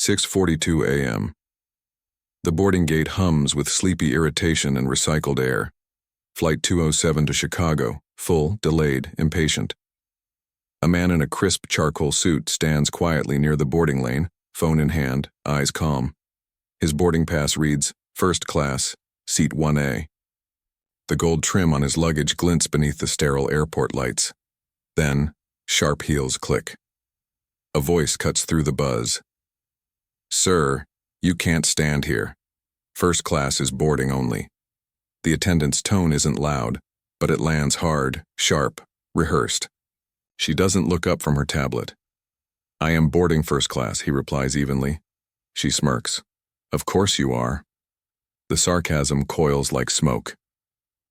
6:42 a.m. The boarding gate hums with sleepy irritation and recycled air. Flight 207 to Chicago, full, delayed, impatient. A man in a crisp charcoal suit stands quietly near the boarding lane, phone in hand, eyes calm. His boarding pass reads, First Class, Seat 1A. The gold trim on his luggage glints beneath the sterile airport lights. Then, sharp heels click. A voice cuts through the buzz. Sir, you can't stand here. First class is boarding only. The attendant's tone isn't loud, but it lands hard, sharp, rehearsed. She doesn't look up from her tablet. I am boarding first class, he replies evenly. She smirks. Of course you are. The sarcasm coils like smoke.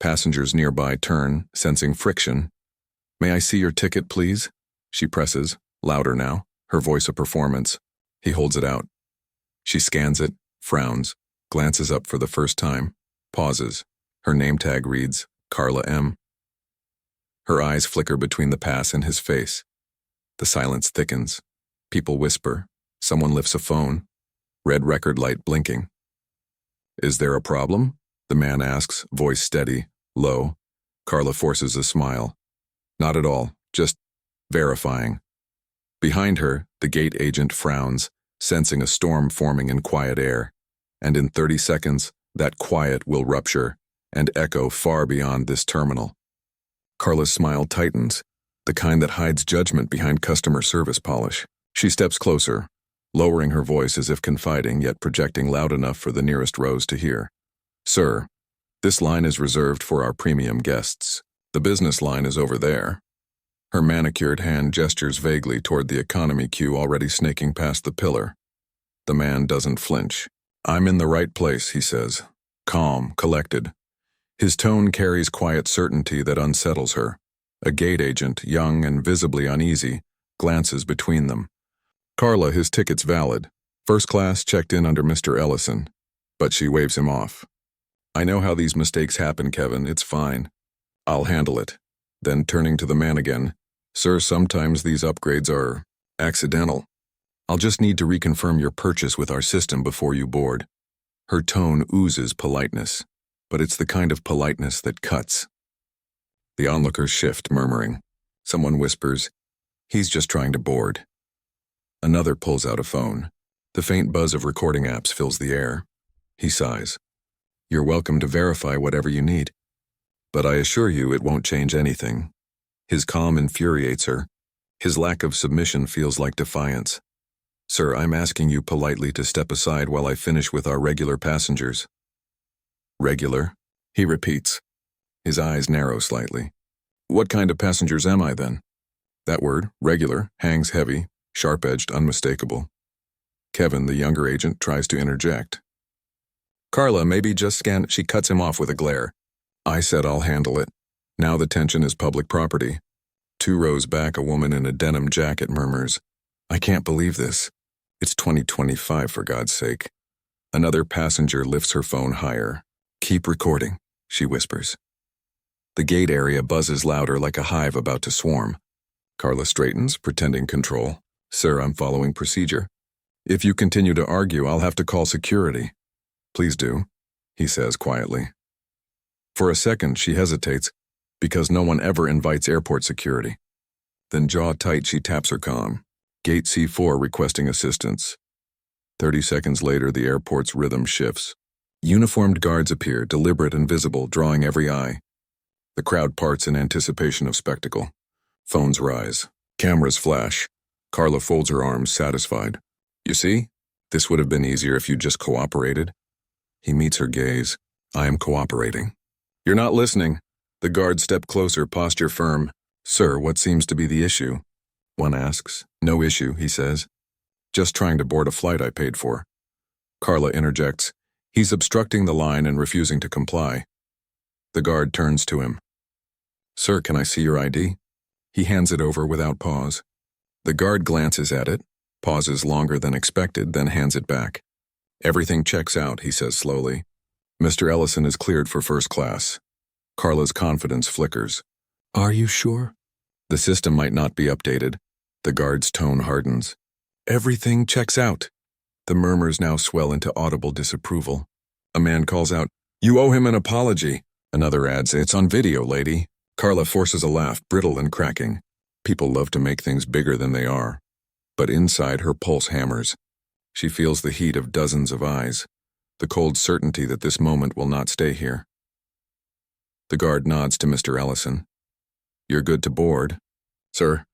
Passengers nearby turn, sensing friction. May I see your ticket, please? She presses, louder now, her voice a performance. He holds it out. She scans it, frowns, glances up for the first time, pauses. Her name tag reads, Carla M. Her eyes flicker between the pass and his face. The silence thickens. People whisper. Someone lifts a phone. Red record light blinking. Is there a problem? The man asks, voice steady, low. Carla forces a smile. Not at all, just verifying. Behind her, the gate agent frowns, sensing a storm forming in quiet air. And in 30 seconds, that quiet will rupture and echo far beyond this terminal. Carla's smile tightens, the kind that hides judgment behind customer service polish. She steps closer, lowering her voice as if confiding yet projecting loud enough for the nearest rows to hear. Sir, this line is reserved for our premium guests. The business line is over there. Her manicured hand gestures vaguely toward the economy queue already snaking past the pillar. The man doesn't flinch. I'm in the right place, he says, calm, collected. His tone carries quiet certainty that unsettles her. A gate agent, young and visibly uneasy, glances between them. Carla, his ticket's valid. First class checked in under Mr. Ellison. But she waves him off. I know how these mistakes happen, Kevin. It's fine. I'll handle it. Then turning to the man again. Sir, sometimes these upgrades are accidental. I'll just need to reconfirm your purchase with our system before you board. Her tone oozes politeness, but it's the kind of politeness that cuts. The onlookers shift, murmuring. Someone whispers, he's just trying to board. Another pulls out a phone. The faint buzz of recording apps fills the air. He sighs. You're welcome to verify whatever you need. But I assure you it won't change anything. His calm infuriates her. His lack of submission feels like defiance. Sir, I'm asking you politely to step aside while I finish with our regular passengers. Regular? He repeats. His eyes narrow slightly. What kind of passengers am I then? That word, regular, hangs heavy, sharp-edged, unmistakable. Kevin, the younger agent, tries to interject. Carla, maybe just scan. She cuts him off with a glare. I said I'll handle it. Now the tension is public property. 2 rows back, a woman in a denim jacket murmurs, I can't believe this. It's 2025, for God's sake. Another passenger lifts her phone higher. Keep recording, she whispers. The gate area buzzes louder like a hive about to swarm. Carla straightens, pretending control. Sir, I'm following procedure. If you continue to argue, I'll have to call security. Please do, he says quietly. For a second, she hesitates, because no one ever invites airport security. Then jaw tight, she taps her comm. Gate C4 requesting assistance. 30 seconds later, the airport's rhythm shifts. Uniformed guards appear, deliberate and visible, drawing every eye. The crowd parts in anticipation of spectacle. Phones rise. Cameras flash. Carla folds her arms, satisfied. You see? This would have been easier if you just cooperated. He meets her gaze. I am cooperating. You're not listening. The guards step closer, posture firm. Sir, what seems to be the issue? One asks. No issue, he says. Just trying to board a flight I paid for. Carla interjects. He's obstructing the line and refusing to comply. The guard turns to him. Sir, can I see your ID? He hands it over without pause. The guard glances at it, pauses longer than expected, then hands it back. Everything checks out, he says slowly. Mr. Ellison is cleared for first class. Carla's confidence flickers. Are you sure? The system might not be updated. The guard's tone hardens. Everything checks out. The murmurs now swell into audible disapproval. A man calls out, "You owe him an apology." Another adds, "It's on video, lady." Carla forces a laugh, brittle and cracking. People love to make things bigger than they are. But inside, her pulse hammers. She feels the heat of dozens of eyes, the cold certainty that this moment will not stay here. The guard nods to Mr. Ellison. "You're good to board." "Sir."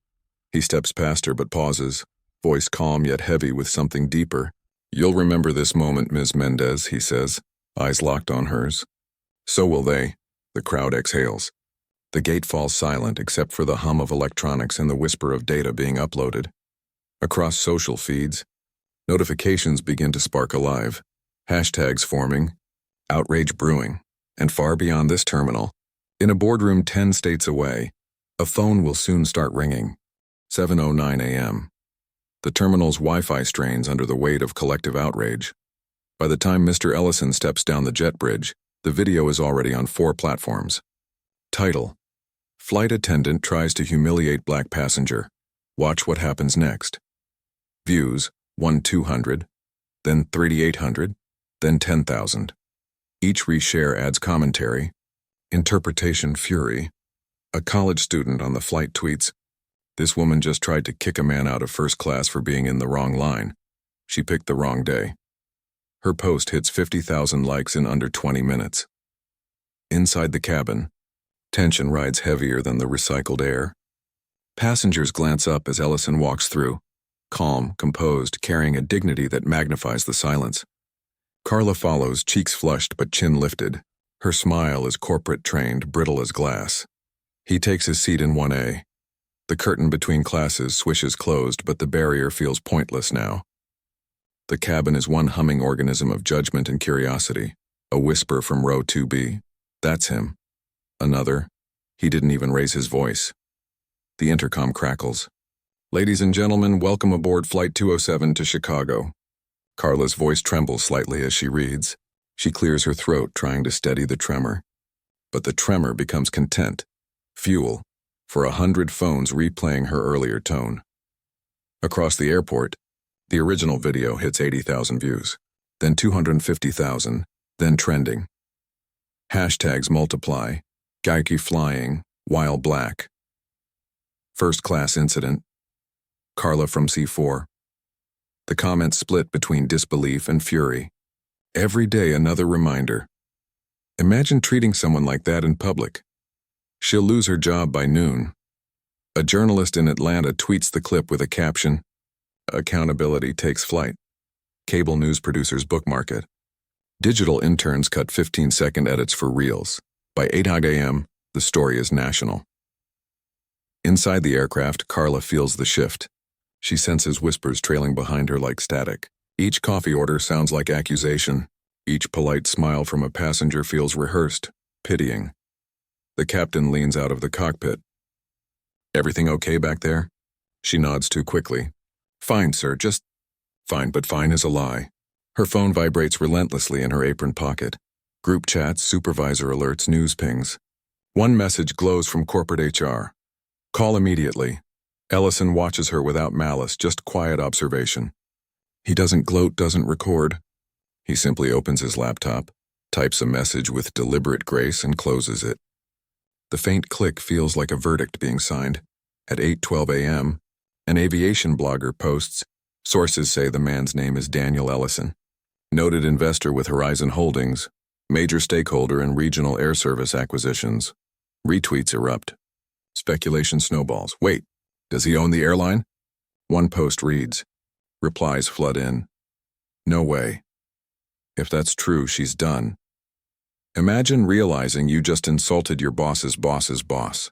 He steps past her but pauses, voice calm yet heavy with something deeper. "You'll remember this moment, Ms. Mendez," he says, eyes locked on hers. "So will they." The crowd exhales. The gate falls silent except for the hum of electronics and the whisper of data being uploaded. Across social feeds, notifications begin to spark alive, hashtags forming, outrage brewing, and far beyond this terminal, in a boardroom 10 states away, a phone will soon start ringing. 7:09 a.m. The terminal's Wi-Fi strains under the weight of collective outrage. By the time Mr. Ellison steps down the jet bridge, the video is already on 4 platforms. Title: Flight attendant tries to humiliate black passenger. Watch what happens next. Views: 1,200, then 3,800, then 10,000. Each reshare adds commentary. Interpretation fury. A college student on the flight tweets, "This woman just tried to kick a man out of first class for being in the wrong line. She picked the wrong day." Her post hits 50,000 likes in under 20 minutes. Inside the cabin, tension rides heavier than the recycled air. Passengers glance up as Ellison walks through, calm, composed, carrying a dignity that magnifies the silence. Carla follows, cheeks flushed but chin lifted. Her smile is corporate trained, brittle as glass. He takes his seat in 1A. The curtain between classes swishes closed, but the barrier feels pointless now. The cabin is one humming organism of judgment and curiosity. A whisper from row 2B. "That's him." Another. "He didn't even raise his voice." The intercom crackles. "Ladies and gentlemen, welcome aboard Flight 207 to Chicago." Carla's voice trembles slightly as she reads. She clears her throat, trying to steady the tremor. But the tremor becomes content, fuel, for 100 phones replaying her earlier tone. Across the airport, the original video hits 80,000 views, then 250,000, then trending. Hashtags multiply. Geikie flying, while black. First class incident. Carla from C4. The comments split between disbelief and fury. Every day another reminder. Imagine treating someone like that in public. She'll lose her job by noon. A journalist in Atlanta tweets the clip with a caption, "Accountability takes flight." Cable news producers bookmark it. Digital interns cut 15-second edits for reels. By 8 a.m., the story is national. Inside the aircraft, Carla feels the shift. She senses whispers trailing behind her like static. Each coffee order sounds like accusation. Each polite smile from a passenger feels rehearsed, pitying. The captain leans out of the cockpit. "Everything okay back there?" She nods too quickly. "Fine, sir, just..." Fine, but fine is a lie. Her phone vibrates relentlessly in her apron pocket. Group chats, supervisor alerts, news pings. One message glows from corporate HR. "Call immediately." Ellison watches her without malice, just quiet observation. He doesn't gloat, doesn't record. He simply opens his laptop, types a message with deliberate grace, and closes it. The faint click feels like a verdict being signed. At 8:12 a.m., an aviation blogger posts, sources say the man's name is Daniel Ellison, noted investor with Horizon Holdings, major stakeholder in regional air service acquisitions. Retweets erupt. Speculation snowballs. Wait, does he own the airline? One post reads. Replies flood in. No way. If that's true, she's done. Imagine realizing you just insulted your boss's boss's boss.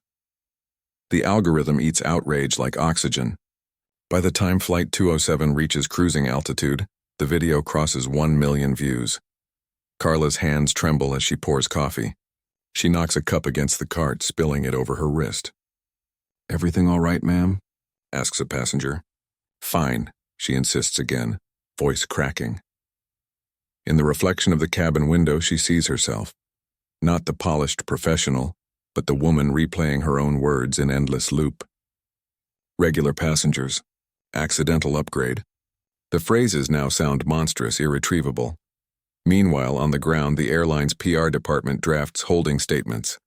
The algorithm eats outrage like oxygen. By the time Flight 207 reaches cruising altitude, the video crosses 1 million views. Carla's hands tremble as she pours coffee. She knocks a cup against the cart, spilling it over her wrist. "Everything all right, ma'am?" asks a passenger. "Fine," she insists again, voice cracking. In the reflection of the cabin window, she sees herself. Not the polished professional, but the woman replaying her own words in endless loop. Regular passengers. Accidental upgrade. The phrases now sound monstrous, irretrievable. Meanwhile, on the ground, the airline's PR department drafts holding statements.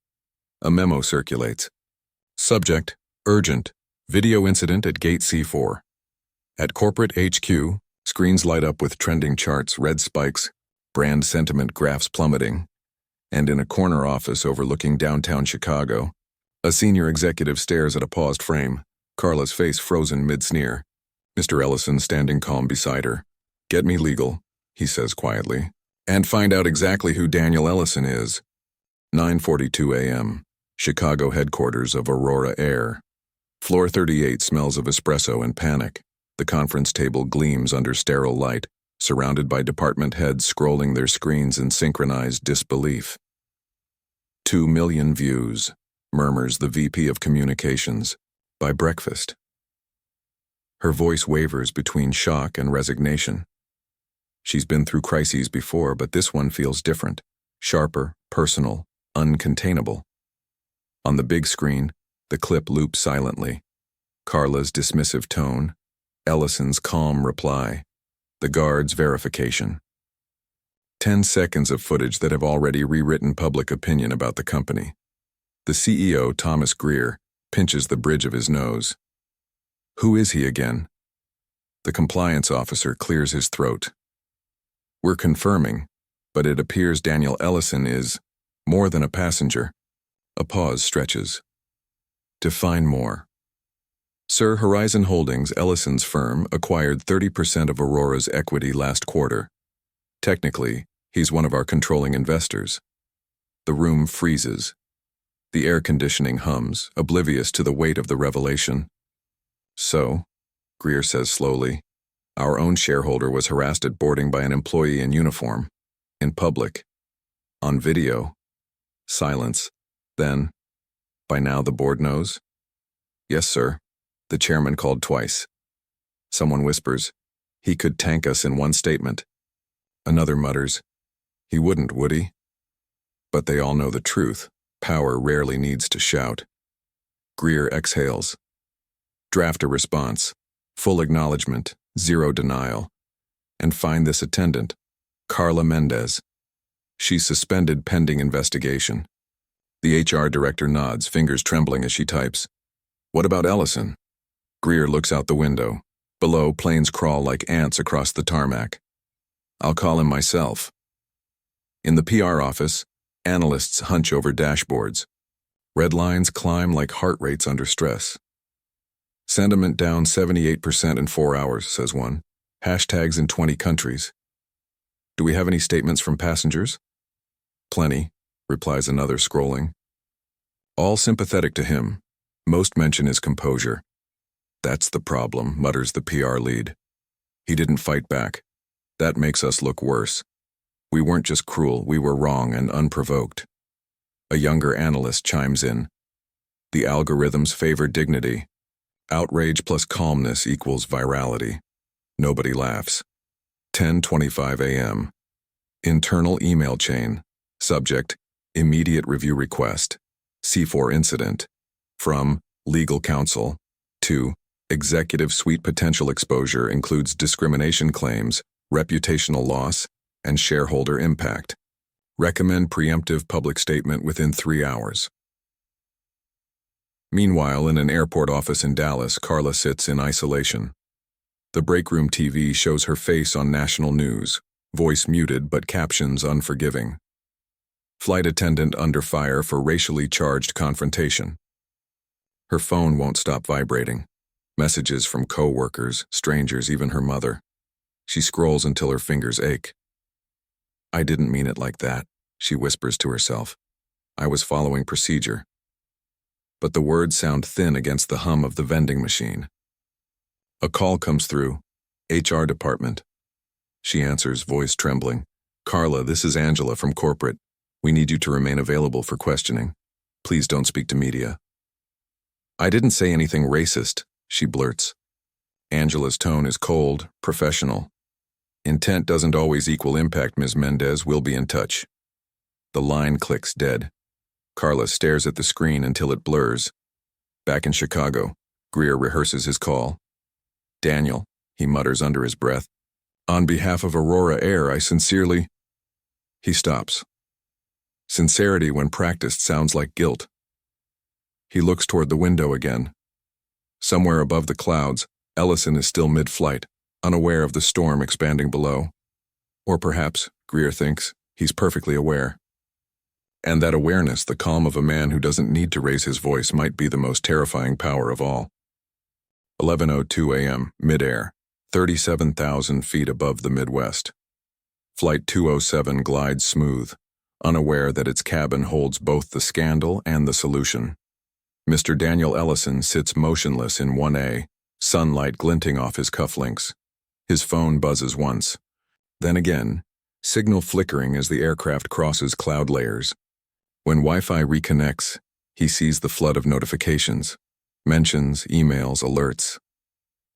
A memo circulates. Subject, urgent, video incident at Gate C4. At corporate HQ, screens light up with trending charts, red spikes, brand sentiment graphs plummeting. And in a corner office overlooking downtown Chicago, a senior executive stares at a paused frame, Carla's face frozen mid-sneer. Mr. Ellison standing calm beside her. "Get me legal," he says quietly, "and find out exactly who Daniel Ellison is." 9:42 a.m., Chicago headquarters of Aurora Air. Floor 38 smells of espresso and panic. The conference table gleams under sterile light, surrounded by department heads scrolling their screens in synchronized disbelief. 2 million views, murmurs the VP of Communications, by breakfast. Her voice wavers between shock and resignation. She's been through crises before, but this one feels different, sharper, personal, uncontainable. On the big screen, the clip loops silently. Carla's dismissive tone, Ellison's calm reply, the guard's verification. 10 seconds of footage that have already rewritten public opinion about the company. The CEO, Thomas Greer, pinches the bridge of his nose. Who is he again? The compliance officer clears his throat. We're confirming, but it appears Daniel Ellison is more than a passenger. A pause stretches. Define more. Sir, Horizon Holdings, Ellison's firm, acquired 30% of Aurora's equity last quarter. Technically, he's one of our controlling investors. The room freezes. The air conditioning hums, oblivious to the weight of the revelation. So, Greer says slowly, our own shareholder was harassed at boarding by an employee in uniform. In public. On video. Silence. Then, by now the board knows? Yes, sir. The chairman called twice. Someone whispers, he could tank us in one statement. Another mutters, he wouldn't, would he? But they all know the truth. Power rarely needs to shout. Greer exhales. Draft a response. Full acknowledgement, zero denial. And find this attendant, Carla Mendez. She's suspended pending investigation. The HR director nods, fingers trembling as she types. What about Ellison? Greer looks out the window. Below, planes crawl like ants across the tarmac. I'll call him myself. In the PR office, analysts hunch over dashboards. Red lines climb like heart rates under stress. Sentiment down 78% in 4 hours, says one. Hashtags in 20 countries. Do we have any statements from passengers? Plenty, replies another, scrolling. All sympathetic to him. Most mention his composure. That's the problem, mutters the PR lead. He didn't fight back. That makes us look worse. We weren't just cruel, we were wrong and unprovoked. A younger analyst chimes in. The algorithms favor dignity. Outrage plus calmness equals virality. Nobody laughs. 10:25 a.m. Internal email chain. Subject, immediate review request. C4 incident. From, legal counsel. To, executive suite potential exposure includes discrimination claims, reputational loss, and shareholder impact. Recommend preemptive public statement within 3 hours. Meanwhile, in an airport office in Dallas, Carla sits in isolation. The breakroom TV shows her face on national news, voice muted but captions unforgiving. Flight attendant under fire for racially charged confrontation. Her phone won't stop vibrating. Messages from co-workers, strangers, even her mother. She scrolls until her fingers ache. I didn't mean it like that, she whispers to herself. I was following procedure. But the words sound thin against the hum of the vending machine. A call comes through. HR department. She answers, voice trembling. Carla, this is Angela from corporate. We need you to remain available for questioning. Please don't speak to media. I didn't say anything racist, she blurts. Angela's tone is cold, professional. Intent doesn't always equal impact, Ms. Mendez. We'll be in touch. The line clicks dead. Carla stares at the screen until it blurs. Back in Chicago, Greer rehearses his call. Daniel, he mutters under his breath. On behalf of Aurora Air, I sincerely... He stops. Sincerity when practiced sounds like guilt. He looks toward the window again. Somewhere above the clouds, Ellison is still mid-flight, unaware of the storm expanding below. Or perhaps, Greer thinks, he's perfectly aware. And that awareness, the calm of a man who doesn't need to raise his voice, might be the most terrifying power of all. 11:02 a.m., mid-air, 37,000 feet above the Midwest. Flight 207 glides smooth, unaware that its cabin holds both the scandal and the solution. Mr. Daniel Ellison sits motionless in 1A, sunlight glinting off his cufflinks. His phone buzzes once. Then again, signal flickering as the aircraft crosses cloud layers. When Wi-Fi reconnects, he sees the flood of notifications, mentions, emails, alerts.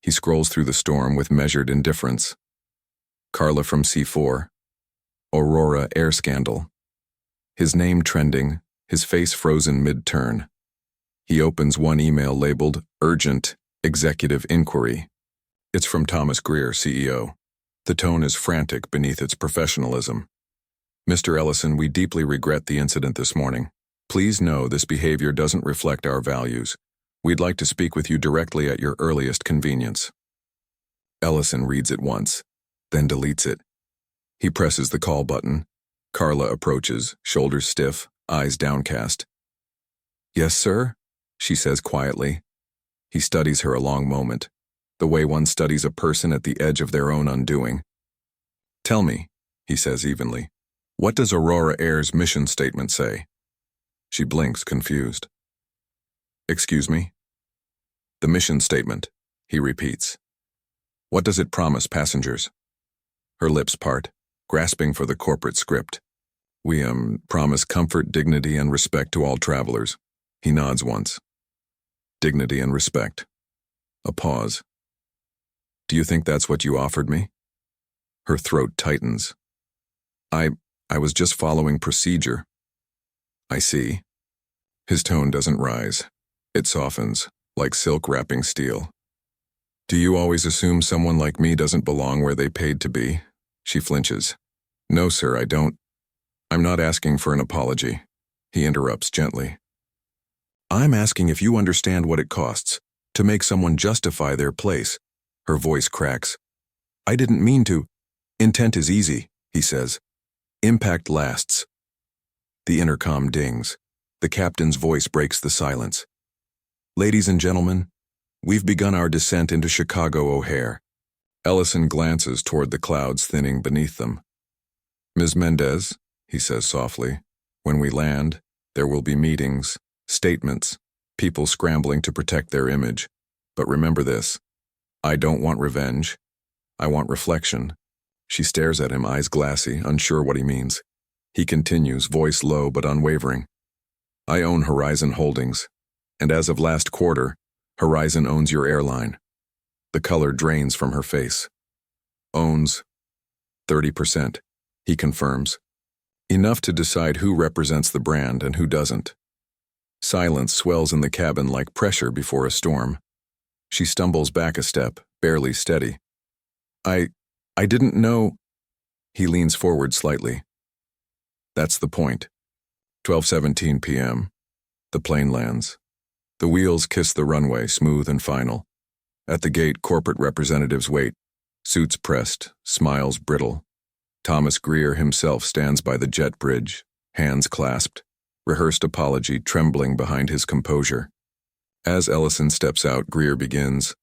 He scrolls through the storm with measured indifference. Carla from C4. Aurora Air Scandal. His name trending, his face frozen mid-turn. He opens one email labeled, Urgent, Executive Inquiry. It's from Thomas Greer, CEO. The tone is frantic beneath its professionalism. Mr. Ellison, we deeply regret the incident this morning. Please know this behavior doesn't reflect our values. We'd like to speak with you directly at your earliest convenience. Ellison reads it once, then deletes it. He presses the call button. Carla approaches, shoulders stiff, eyes downcast. Yes, sir? She says quietly. He studies her a long moment, the way one studies a person at the edge of their own undoing. Tell me, he says evenly, what does Aurora Air's mission statement say? She blinks, confused. Excuse me? The mission statement, he repeats. What does it promise passengers? Her lips part, grasping for the corporate script. We, promise comfort, dignity, and respect to all travelers. He nods once. Dignity and respect. A pause. Do you think that's what you offered me? Her throat tightens. I was just following procedure. I see. His tone doesn't rise. It softens, like silk wrapping steel. Do you always assume someone like me doesn't belong where they paid to be? She flinches. No, sir, I don't. I'm not asking for an apology. He interrupts gently. I'm asking if you understand what it costs to make someone justify their place. Her voice cracks. I didn't mean to. Intent is easy, he says. Impact lasts. The intercom dings. The captain's voice breaks the silence. Ladies and gentlemen, we've begun our descent into Chicago O'Hare. Ellison glances toward the clouds thinning beneath them. Ms. Mendez, he says softly, when we land, there will be meetings, statements, people scrambling to protect their image. But remember this, I don't want revenge. I want reflection. She stares at him, eyes glassy, unsure what he means. He continues, voice low but unwavering. I own Horizon Holdings, and as of last quarter, Horizon owns your airline. The color drains from her face. Owns 30%, he confirms. Enough to decide who represents the brand and who doesn't. Silence swells in the cabin like pressure before a storm. She stumbles back a step, barely steady. I didn't know. He leans forward slightly. That's the point. 12:17 p.m. The plane lands. The wheels kiss the runway, smooth and final. At the gate, corporate representatives wait, suits pressed, smiles brittle. Thomas Greer himself stands by the jet bridge, hands clasped, rehearsed apology trembling behind his composure. As Ellison steps out, Greer begins,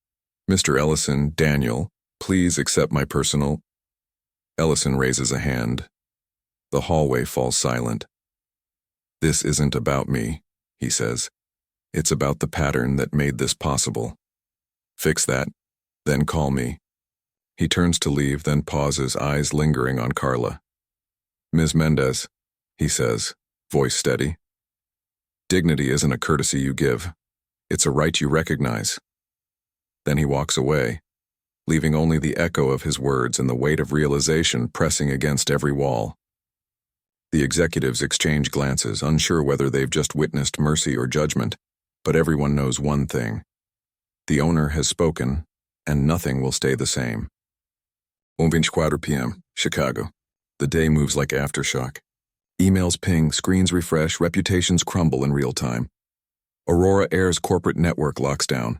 Mr. Ellison, Daniel, please accept my personal... Ellison raises a hand. The hallway falls silent. This isn't about me, he says. It's about the pattern that made this possible. Fix that, then call me. He turns to leave, then pauses, eyes lingering on Carla. Ms. Mendez, he says, voice steady. Dignity isn't a courtesy you give. It's a right you recognize. Then he walks away, leaving only the echo of his words and the weight of realization pressing against every wall. The executives exchange glances, unsure whether they've just witnessed mercy or judgment, but everyone knows one thing. The owner has spoken, and nothing will stay the same. 1:24 p.m., Chicago. The day moves like aftershock. Emails ping, screens refresh, reputations crumble in real time. Aurora Air's corporate network locks down.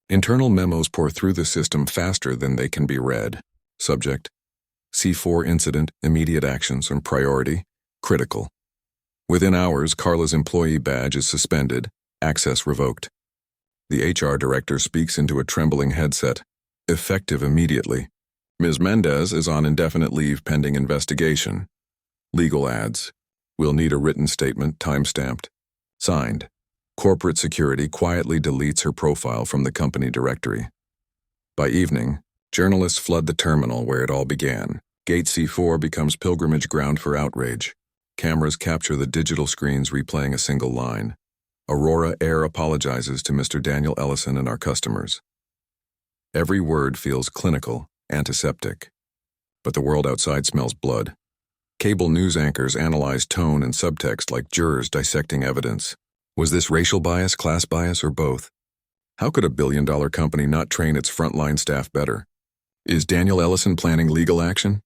Internal memos pour through the system faster than they can be read. Subject: C4 incident, immediate actions and priority, critical. Within hours, Carla's employee badge is suspended, access revoked. The HR director speaks into a trembling headset, effective immediately. Ms. Mendez is on indefinite leave pending investigation. Legal ads. We'll need a written statement, time-stamped. Signed. Corporate security quietly deletes her profile from the company directory. By evening, journalists flood the terminal where it all began. Gate C4 becomes pilgrimage ground for outrage. Cameras capture the digital screens replaying a single line. Aurora Air apologizes to Mr. Daniel Ellison and our customers. Every word feels clinical, antiseptic. But the world outside smells blood. Cable news anchors analyze tone and subtext like jurors dissecting evidence. Was this racial bias, class bias, or both? How could a billion-dollar company not train its frontline staff better? Is Daniel Ellison planning legal action?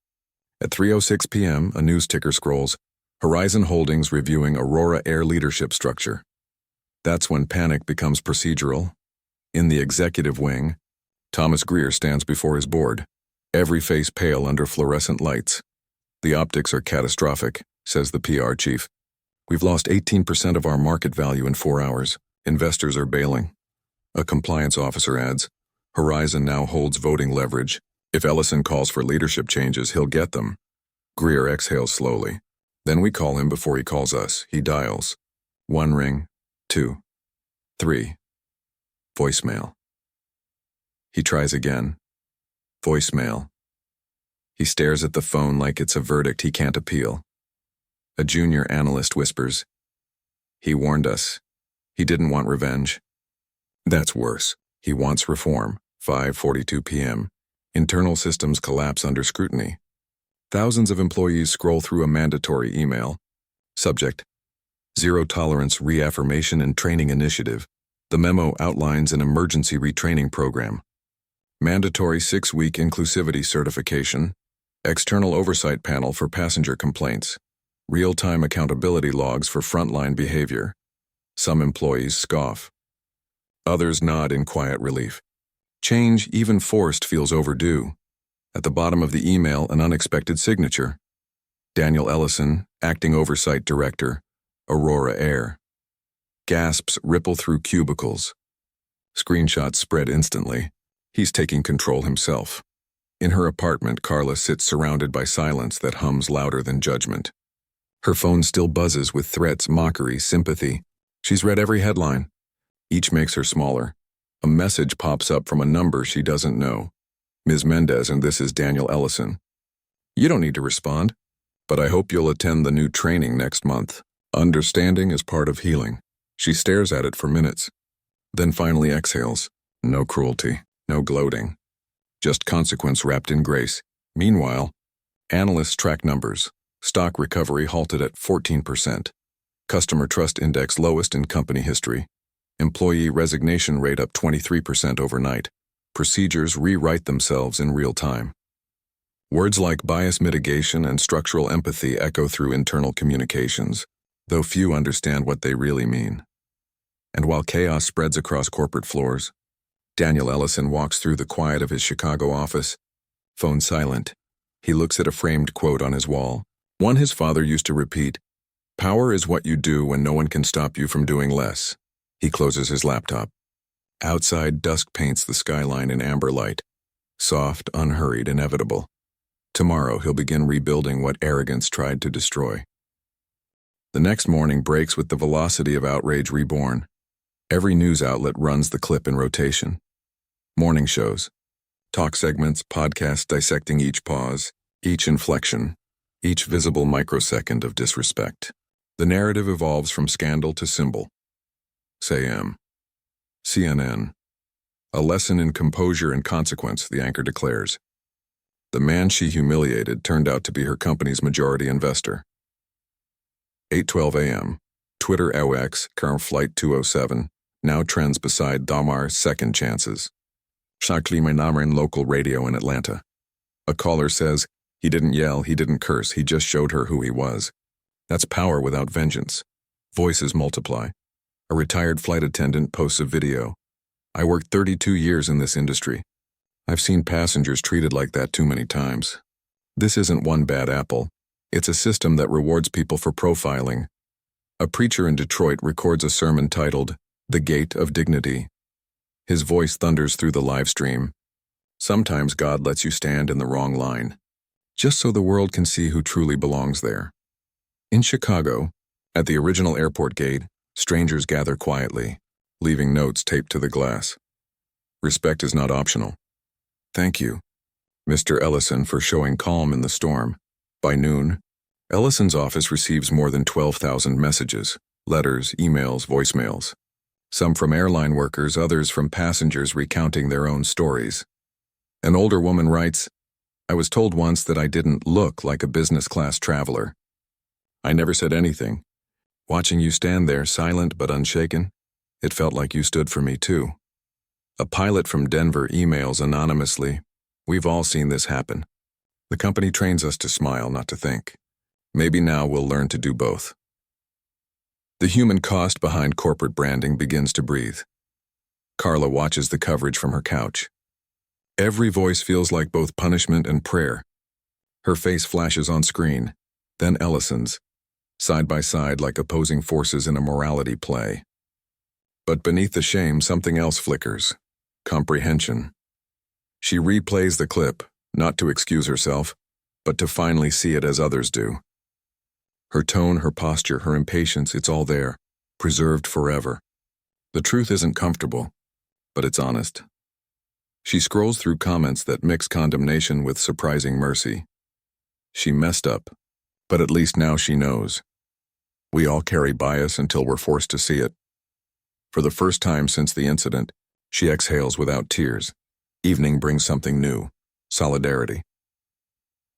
At 3:06 p.m., a news ticker scrolls, Horizon Holdings reviewing Aurora Air leadership structure. That's when panic becomes procedural. In the executive wing, Thomas Greer stands before his board, every face pale under fluorescent lights. The optics are catastrophic, says the PR chief. We've lost 18% of our market value in 4 hours. Investors are bailing. A compliance officer adds, Horizon now holds voting leverage. If Ellison calls for leadership changes, he'll get them. Greer exhales slowly. Then we call him before he calls us. He dials. 1 ring, 2, 3. Voicemail. He tries again. Voicemail. He stares at the phone like it's a verdict he can't appeal. A junior analyst whispers, He warned us. He didn't want revenge. That's worse. He wants reform. 5:42 p.m. Internal systems collapse under scrutiny. Thousands of employees scroll through a mandatory email. Subject: Zero Tolerance Reaffirmation and Training Initiative. The memo outlines an emergency retraining program. Mandatory 6-week inclusivity certification. External oversight panel for passenger complaints. Real-time accountability logs for frontline behavior. Some employees scoff. Others nod in quiet relief. Change, even forced, feels overdue. At the bottom of the email, an unexpected signature. Daniel Ellison, Acting Oversight Director, Aurora Air. Gasps ripple through cubicles. Screenshots spread instantly. He's taking control himself. In her apartment, Carla sits surrounded by silence that hums louder than judgment. Her phone still buzzes with threats, mockery, sympathy. She's read every headline. Each makes her smaller. A message pops up from a number she doesn't know. Ms. Mendez, and this is Daniel Ellison. You don't need to respond, but I hope you'll attend the new training next month. Understanding is part of healing. She stares at it for minutes, then finally exhales. No cruelty, no gloating. Just consequence wrapped in grace. Meanwhile, analysts track numbers. Stock recovery halted at 14%. Customer trust index lowest in company history. Employee resignation rate up 23% overnight. Procedures rewrite themselves in real time. Words like bias mitigation and structural empathy echo through internal communications, though few understand what they really mean. And while chaos spreads across corporate floors, Daniel Ellison walks through the quiet of his Chicago office, phone silent. He looks at a framed quote on his wall, one his father used to repeat, "Power is what you do when no one can stop you from doing less." He closes his laptop. Outside, dusk paints the skyline in amber light. Soft, unhurried, inevitable. Tomorrow, he'll begin rebuilding what arrogance tried to destroy. The next morning breaks with the velocity of outrage reborn. Every news outlet runs the clip in rotation. Morning shows. Talk segments, podcasts dissecting each pause, each inflection, each visible microsecond of disrespect. The narrative evolves from scandal to symbol. SAM. CNN. A lesson in composure and consequence, the anchor declares. The man she humiliated turned out to be her company's majority investor. 8:12 a.m. Twitter X, current flight 207, now trends beside Damar's second chances. Shakli Mainamarin local radio in Atlanta. A caller says, "He didn't yell, he didn't curse, he just showed her who he was." That's power without vengeance. Voices multiply. A retired flight attendant posts a video. "I worked 32 years in this industry. I've seen passengers treated like that too many times." This isn't one bad apple. It's a system that rewards people for profiling. A preacher in Detroit records a sermon titled, "The Gate of Dignity." His voice thunders through the live stream. Sometimes God lets you stand in the wrong line, just so the world can see who truly belongs there. In Chicago, at the original airport gate, strangers gather quietly, leaving notes taped to the glass. Respect is not optional. "Thank you, Mr. Ellison, for showing calm in the storm." By noon, Ellison's office receives more than 12,000 messages, letters, emails, voicemails. Some from airline workers, others from passengers recounting their own stories. An older woman writes, "I was told once that I didn't look like a business-class traveler. I never said anything. Watching you stand there, silent but unshaken, it felt like you stood for me too." A pilot from Denver emails anonymously, "We've all seen this happen. The company trains us to smile, not to think. Maybe now we'll learn to do both." The human cost behind corporate branding begins to breathe. Carla watches the coverage from her couch. Every voice feels like both punishment and prayer. Her face flashes on screen, then Ellison's, side by side like opposing forces in a morality play. But beneath the shame, something else flickers: comprehension. She replays the clip, not to excuse herself, but to finally see it as others do. Her tone, her posture, her impatience, it's all there, preserved forever. The truth isn't comfortable, but it's honest. She scrolls through comments that mix condemnation with surprising mercy. She messed up, but at least now she knows. We all carry bias until we're forced to see it. For the first time since the incident, she exhales without tears. Evening brings something new: solidarity.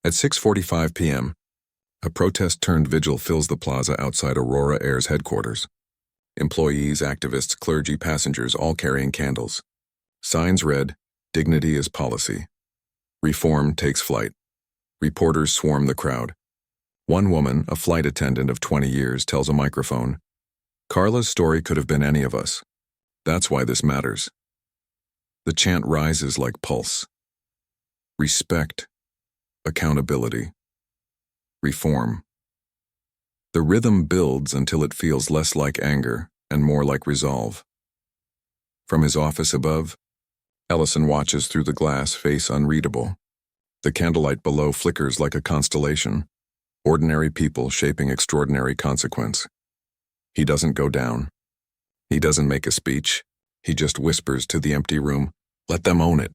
At 6:45 p.m., a protest-turned-vigil fills the plaza outside Aurora Air's headquarters. Employees, activists, clergy, passengers, all carrying candles. Signs read, "Dignity is policy." Reform takes flight. Reporters swarm the crowd. One woman, a flight attendant of 20 years, tells a microphone, "Carla's story could have been any of us. That's why this matters." The chant rises like pulse. Respect. Accountability. Reform. The rhythm builds until it feels less like anger and more like resolve. From his office above, Ellison watches through the glass, face unreadable. The candlelight below flickers like a constellation. Ordinary people shaping extraordinary consequence. He doesn't go down. He doesn't make a speech. He just whispers to the empty room, "Let them own it."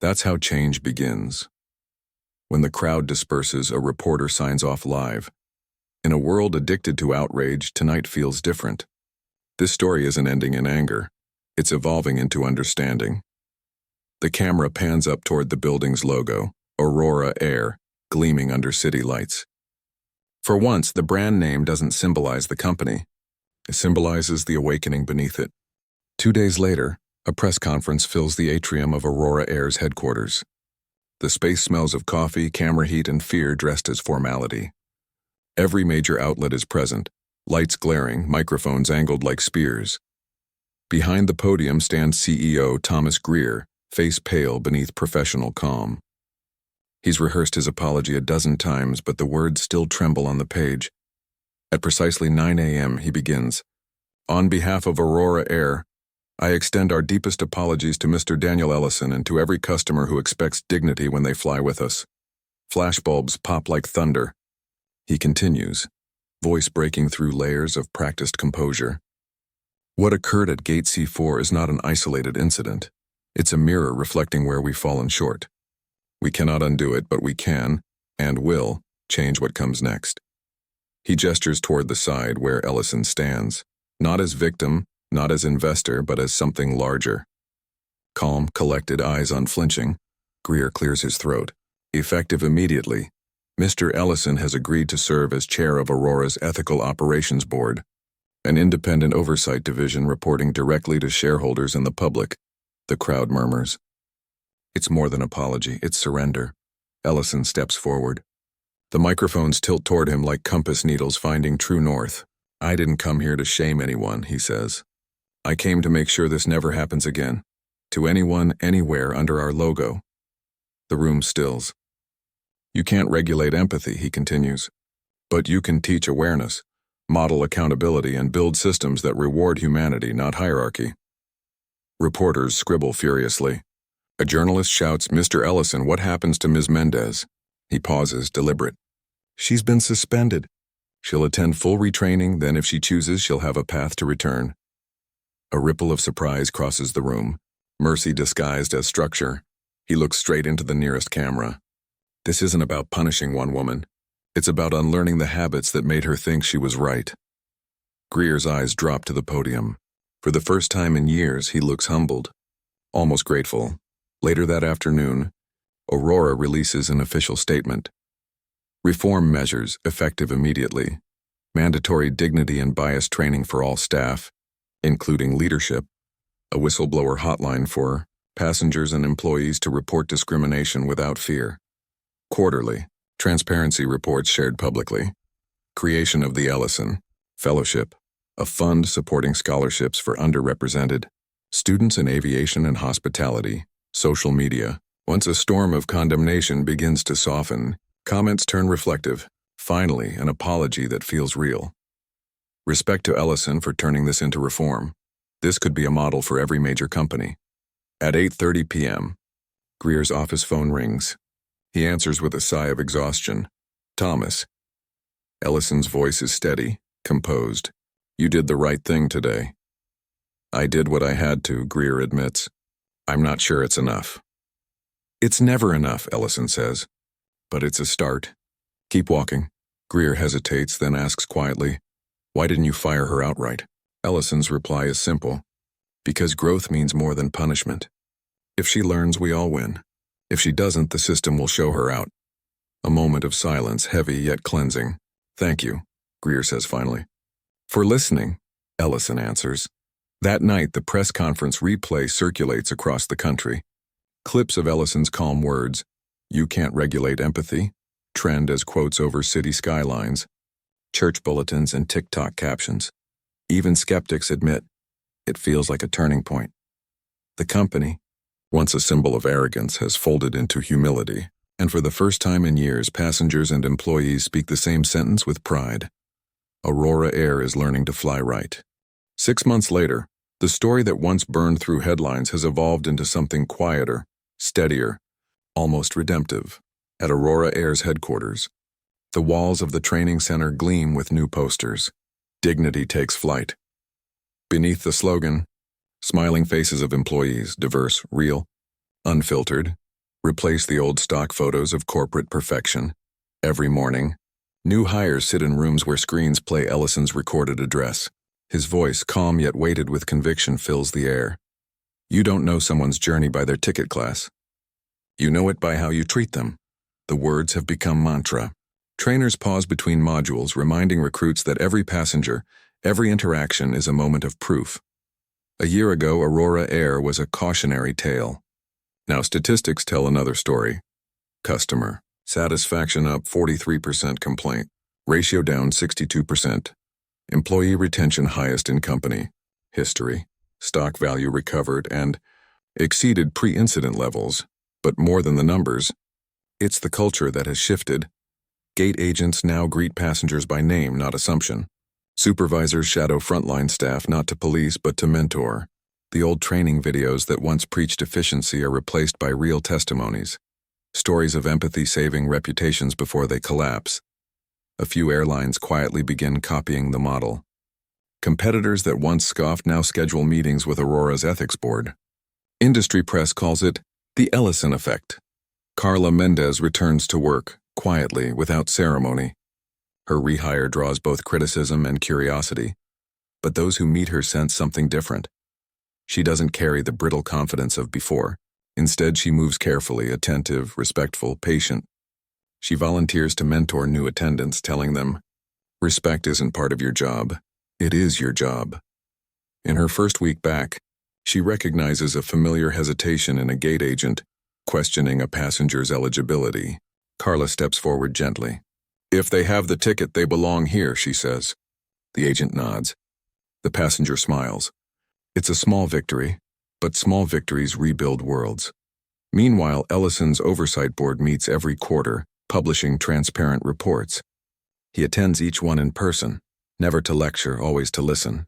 That's how change begins. When the crowd disperses, a reporter signs off live. In a world addicted to outrage, tonight feels different. This story isn't ending in anger. It's evolving into understanding. The camera pans up toward the building's logo, Aurora Air, gleaming under city lights. For once, the brand name doesn't symbolize the company. It symbolizes the awakening beneath it. 2 days later, a press conference fills the atrium of Aurora Air's headquarters. The space smells of coffee, camera heat, and fear dressed as formality. Every major outlet is present, lights glaring, microphones angled like spears. Behind the podium stands CEO Thomas Greer, face pale beneath professional calm. He's rehearsed his apology a dozen times, but the words still tremble on the page. At precisely 9 a.m., he begins, "On behalf of Aurora Air, I extend our deepest apologies to Mr. Daniel Ellison and to every customer who expects dignity when they fly with us." Flashbulbs pop like thunder. He continues, voice breaking through layers of practiced composure. What occurred at Gate C4 is not an isolated incident. It's a mirror reflecting where we've fallen short. We cannot undo it, but we can, and will, change what comes next. He gestures toward the side where Ellison stands, not as victim, not as investor, but as something larger. Calm, collected, eyes unflinching, Greer clears his throat. Effective immediately, Mr. Ellison has agreed to serve as chair of Aurora's Ethical Operations Board, an independent oversight division reporting directly to shareholders and the public. The crowd murmurs. It's more than apology, it's surrender. Ellison steps forward. The microphones tilt toward him like compass needles finding true north. I didn't come here to shame anyone, he says. I came to make sure this never happens again. To anyone, anywhere under our logo. The room stills. You can't regulate empathy, he continues. But you can teach awareness, model accountability, and build systems that reward humanity, not hierarchy. Reporters scribble furiously. A journalist shouts, Mr. Ellison, what happens to Ms. Mendez? He pauses, deliberate. She's been suspended. She'll attend full retraining, then if she chooses, she'll have a path to return. A ripple of surprise crosses the room, mercy disguised as structure. He looks straight into the nearest camera. This isn't about punishing one woman. It's about unlearning the habits that made her think she was right. Greer's eyes drop to the podium. For the first time in years, he looks humbled, almost grateful. Later that afternoon, Aurora releases an official statement. Reform measures effective immediately. Mandatory dignity and bias training for all staff, including leadership. A whistleblower hotline for passengers and employees to report discrimination without fear. Quarterly, transparency reports shared publicly. Creation of the Ellison Fellowship, a fund supporting scholarships for underrepresented students in aviation and hospitality. Social media. Once a storm of condemnation begins to soften, comments turn reflective. Finally, an apology that feels real. Respect to Ellison for turning this into reform. This could be a model for every major company. At 8:30 p.m., Greer's office phone rings. He answers with a sigh of exhaustion. Thomas. Ellison's voice is steady, composed. You did the right thing today. I did what I had to, Greer admits. I'm not sure it's enough. It's never enough, Ellison says. But it's a start. Keep walking. Greer hesitates, then asks quietly, why didn't you fire her outright? Ellison's reply is simple. Because growth means more than punishment. If she learns, we all win. If she doesn't, the system will show her out. A moment of silence, heavy yet cleansing. Thank you, Greer says finally. For listening, Ellison answers. That night, the press conference replay circulates across the country. Clips of Ellison's calm words, you can't regulate empathy, trend as quotes over city skylines, church bulletins, and TikTok captions. Even skeptics admit, it feels like a turning point. The company, once a symbol of arrogance, has folded into humility, and for the first time in years, passengers and employees speak the same sentence with pride. Aurora Air is learning to fly right. 6 months later, the story that once burned through headlines has evolved into something quieter, steadier, almost redemptive. At Aurora Air's headquarters, the walls of the training center gleam with new posters. Dignity takes flight. Beneath the slogan, smiling faces of employees, diverse, real, unfiltered, replace the old stock photos of corporate perfection. Every morning, new hires sit in rooms where screens play Ellison's recorded address. His voice, calm yet weighted with conviction, fills the air. You don't know someone's journey by their ticket class. You know it by how you treat them. The words have become mantra. Trainers pause between modules, reminding recruits that every passenger, every interaction is a moment of proof. A year ago, Aurora Air was a cautionary tale. Now statistics tell another story. Customer satisfaction up 43%, complaint ratio down 62%. Employee retention highest in company history. Stock value recovered and exceeded pre-incident levels. But more than the numbers, it's the culture that has shifted. Gate agents now greet passengers by name, not assumption. Supervisors shadow frontline staff not to police but to mentor. The old training videos that once preached efficiency are replaced by real testimonies. Stories of empathy saving reputations before they collapse. A few airlines quietly begin copying the model. Competitors that once scoffed now schedule meetings with Aurora's ethics board. Industry press calls it the Ellison effect. Carla Mendez returns to work, quietly, without ceremony. Her rehire draws both criticism and curiosity, but those who meet her sense something different. She doesn't carry the brittle confidence of before. Instead, she moves carefully, attentive, respectful, patient. She volunteers to mentor new attendants, telling them, respect isn't part of your job, it is your job. In her first week back, she recognizes a familiar hesitation in a gate agent, questioning a passenger's eligibility. Carla steps forward gently. "If they have the ticket, they belong here," she says. The agent nods. The passenger smiles. It's a small victory, but small victories rebuild worlds. Meanwhile, Ellison's oversight board meets every quarter, publishing transparent reports. He attends each one in person, never to lecture, always to listen.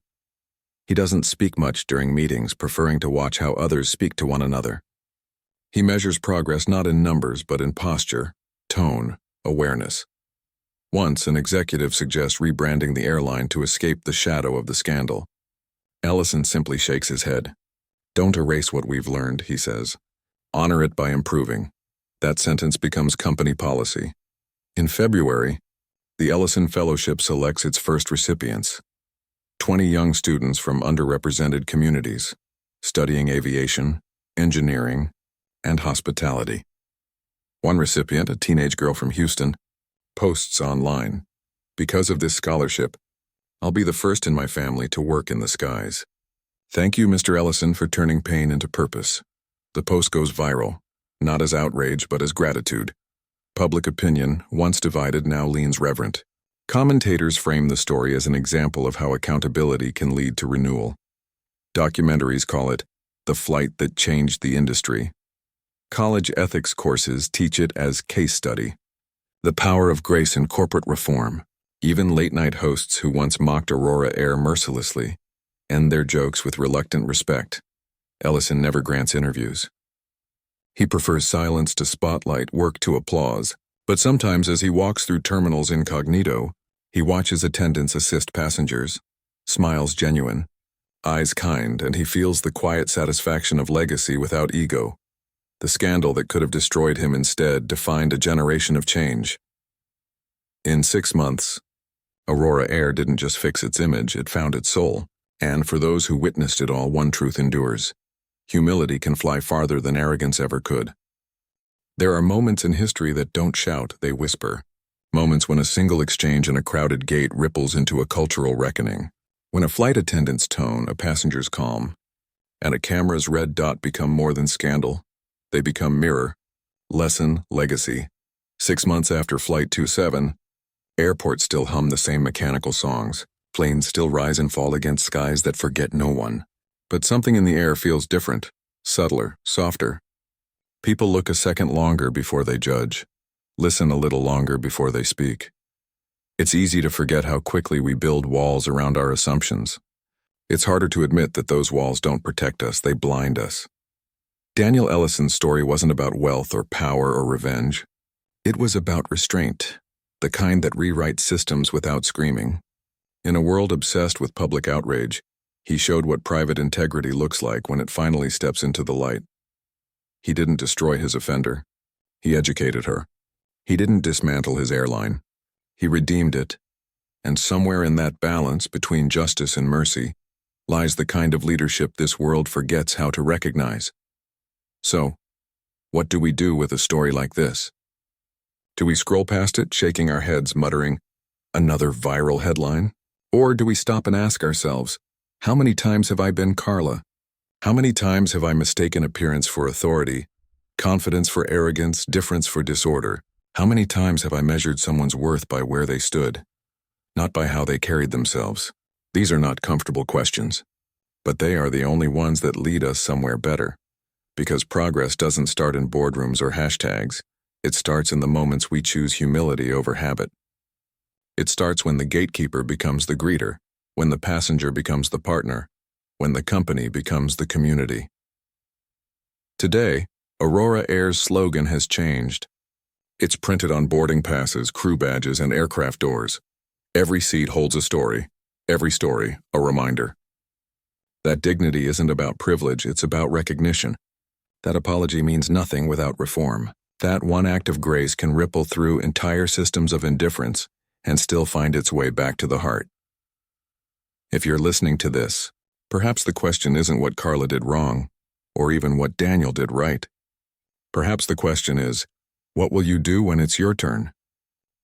He doesn't speak much during meetings, preferring to watch how others speak to one another. He measures progress not in numbers, but in posture, tone, awareness. Once, an executive suggests rebranding the airline to escape the shadow of the scandal. Ellison simply shakes his head. "Don't erase what we've learned," he says. "Honor it by improving." That sentence becomes company policy. In February, the Ellison Fellowship selects its first recipients. 20 young students from underrepresented communities, studying aviation, engineering, and hospitality. One recipient, a teenage girl from Houston, posts online, "Because of this scholarship, I'll be the first in my family to work in the skies. Thank you, Mr. Ellison, for turning pain into purpose." The post goes viral, not as outrage but as gratitude. Public opinion, once divided, now leans reverent. Commentators frame the story as an example of how accountability can lead to renewal. Documentaries call it the flight that changed the industry. College ethics courses teach it as case study. The power of grace in corporate reform. Even late-night hosts who once mocked Aurora Air mercilessly end their jokes with reluctant respect. Ellison never grants interviews. He prefers silence to spotlight, work to applause. But sometimes as he walks through terminals incognito, he watches attendants assist passengers, smiles genuine, eyes kind, and he feels the quiet satisfaction of legacy without ego. The scandal that could have destroyed him instead defined a generation of change. In 6 months, Aurora Air didn't just fix its image, it found its soul. And for those who witnessed it all, one truth endures. Humility can fly farther than arrogance ever could. There are moments in history that don't shout, they whisper. Moments when a single exchange in a crowded gate ripples into a cultural reckoning. When a flight attendant's tone, a passenger's calm, and a camera's red dot become more than scandal, they become mirror, lesson, legacy. 6 months after Flight 27, airports still hum the same mechanical songs. Planes still rise and fall against skies that forget no one. But something in the air feels different, subtler, softer. People look a second longer before they judge, listen a little longer before they speak. It's easy to forget how quickly we build walls around our assumptions. It's harder to admit that those walls don't protect us, they blind us. Daniel Ellison's story wasn't about wealth or power or revenge. It was about restraint, the kind that rewrites systems without screaming. In a world obsessed with public outrage, he showed what private integrity looks like when it finally steps into the light. He didn't destroy his offender. He educated her. He didn't dismantle his airline. He redeemed it. And somewhere in that balance between justice and mercy lies the kind of leadership this world forgets how to recognize. So, what do we do with a story like this? Do we scroll past it, shaking our heads, muttering, "Another viral headline"? Or do we stop and ask ourselves, how many times have I been Carla? How many times have I mistaken appearance for authority, confidence for arrogance, difference for disorder? How many times have I measured someone's worth by where they stood, not by how they carried themselves? These are not comfortable questions, but they are the only ones that lead us somewhere better. Because progress doesn't start in boardrooms or hashtags. It starts in the moments we choose humility over habit. It starts when the gatekeeper becomes the greeter, when the passenger becomes the partner, when the company becomes the community. Today, Aurora Air's slogan has changed. It's printed on boarding passes, crew badges, and aircraft doors. Every seat holds a story, every story a reminder. That dignity isn't about privilege, it's about recognition. That apology means nothing without reform. That one act of grace can ripple through entire systems of indifference and still find its way back to the heart. If you're listening to this, perhaps the question isn't what Carla did wrong, or even what Daniel did right. Perhaps the question is, what will you do when it's your turn?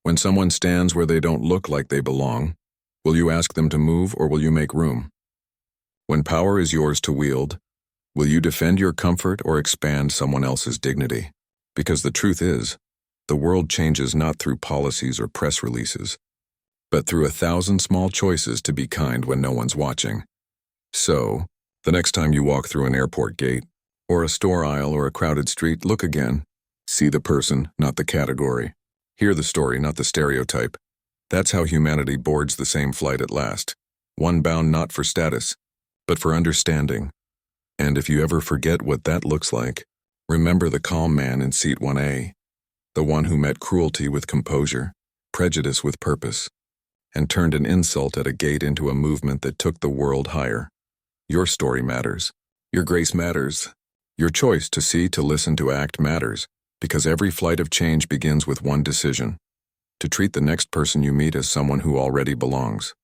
When someone stands where they don't look like they belong, will you ask them to move or will you make room? When power is yours to wield, Will you defend your comfort or expand someone else's dignity? Because the truth is, the world changes not through policies or press releases, but through 1,000 small choices to be kind when no one's watching. So, the next time you walk through an airport gate, or a store aisle or a crowded street, look again. See the person, not the category. Hear the story, not the stereotype. That's how humanity boards the same flight at last. One bound not for status, but for understanding. And if you ever forget what that looks like, remember the calm man in seat 1A, the one who met cruelty with composure, prejudice with purpose, and turned an insult at a gate into a movement that took the world higher. Your story matters. Your grace matters. Your choice to see, to listen, to act matters, because every flight of change begins with one decision: to treat the next person you meet as someone who already belongs.